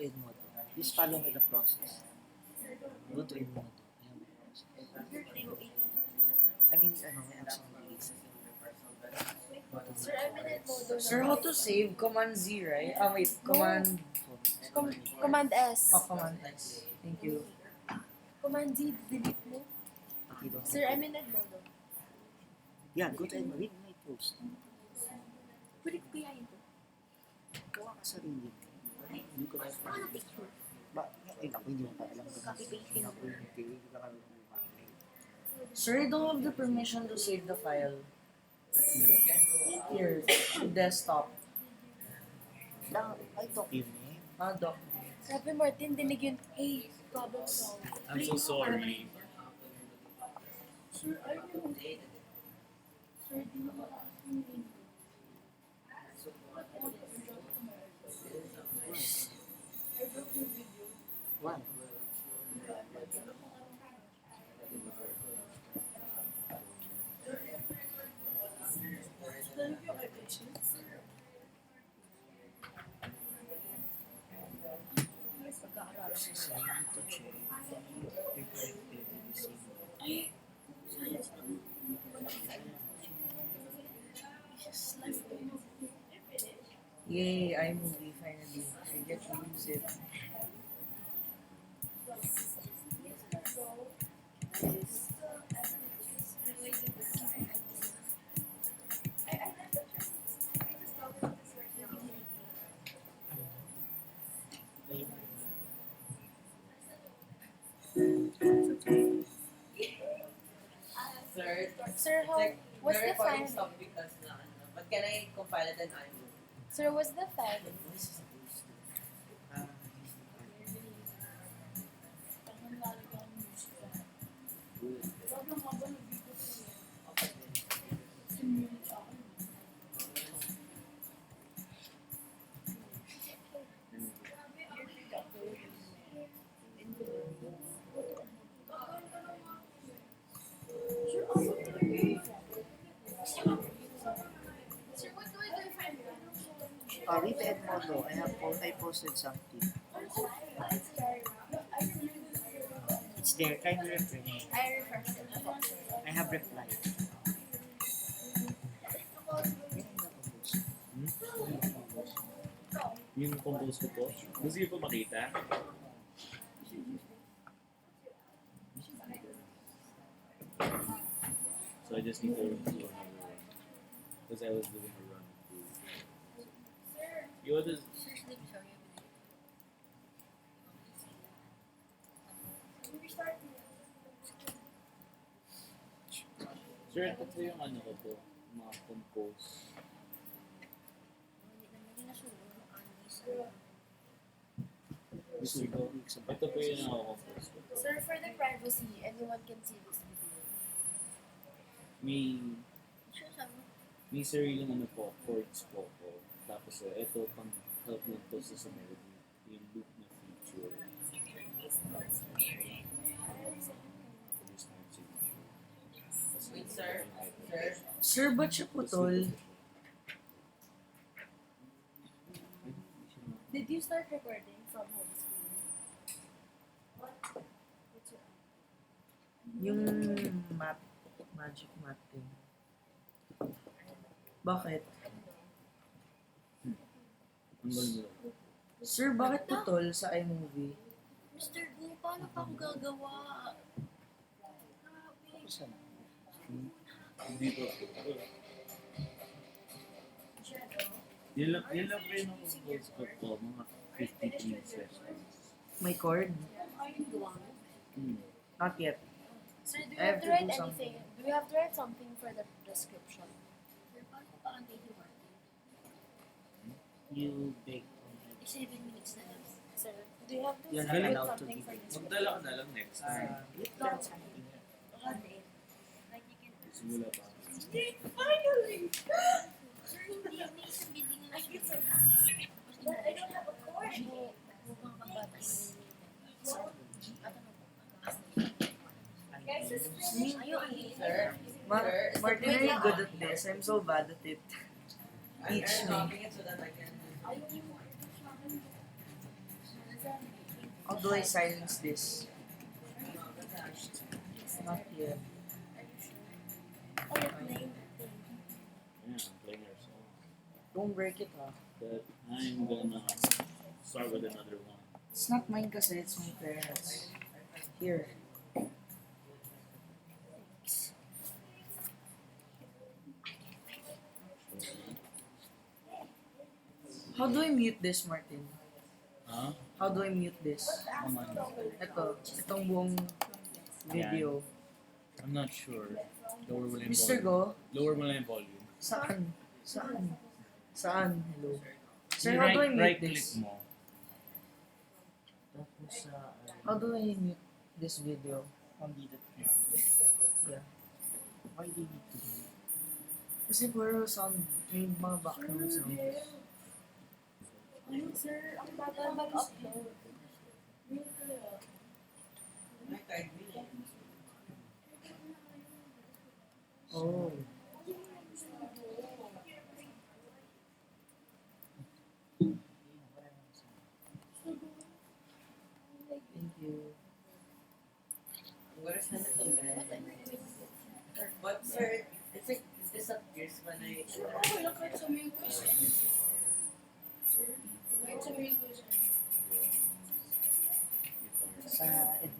to Edmodo. Just follow me the process. Go to Edmodo. Ayan the process. I mean, may absent release. Sir, I'm in Edmodo. Sir, how to save? Command Z, right? Ah, wait. Command... Command S. Oh, Command S. Thank you. Command Z, delete mo. Okay, don't. Sir, I'm in Edmodo. Yeah, go to Edmodo. Read my post. Pwede ko kayahin to. Gawa ka sarili. Hindi ko na ba, ako hindi mo pa alam kung ako yung hindi ka kami Sir, I don't have the permission to save the file. Here, desktop. I talk yun eh. Ah, doc. Sabi Martin, dinig yun. Hey, problem solved. I'm so sorry. Sir, are you? Sir, di mo Why? Yay, iMovie finally. I get to use it. Sir, what's the file? stopped because na but can I compile it in iMovie? Sir, what's the file? Read the Edmodo. I posted something. It's there. Kindly refresh. I refreshed it. I have replied. Yung compose ko po. Gusto niyo po makita? So I just need to do another one. Because I was doing a run through. You want to... Sir, ito po yung ano ko po. Mga compose. Gusto ko. Ito po yung nakakompose ko. Sir, for the privacy, anyone can see this video. May sariling ano po, chords po ko. Tapos ito pang help lang to sa melody. Yung loop na feature. Wait, sir. Sir, ba't siya putol? Did you start recording from home screen? Yung magic mat thing. Bakit? Ang galing. Sir, bakit putol sa iMovie? Mr. Gu, paano pa ako gagawa? Saan? Dito. Yan lang po yung compose ko po. Mga 50 pieces. May chord? Not yet. Sir, do you I have have to to write do anything? something. Do you have to write something for the description? You bake. 7 minutes na lang. Sir, do you have to You're not write allowed to something give for it. the description? Magdala ka na lang next time. That's something. Simula pa. Finally! Sir, hindi yung may isang building na siya. But I don't have a cord. Mukhang kabatas. Sir, Martin, are you good at this? I'm so bad at it. Teach me. How do I silence this? Not yet. Oh, you're playing. Yeah, I'm playing our song. Don't break it, ha. But I'm gonna start with another one. It's not mine kasi, it's my parents. Here. How do I mute this, Martin? Huh? How do I mute this? Itong buong video. I'm not sure. Lower mo lang yung Mr. volume. Go, Lower mo lang yung volume. saan? Saan? Saan? Hello. Sir, how do I mute right this? click mo. Tapos sa, How do I mute this video? dito. Yeah. Why do you need to do? Kasi puro sound, may mga background sounds. Ano, sir? Ang bagal mag-upload. Oh. Thank you. What is But sir, it's like it disappears when I Oh, look at some English. Sir, look at some English. Sa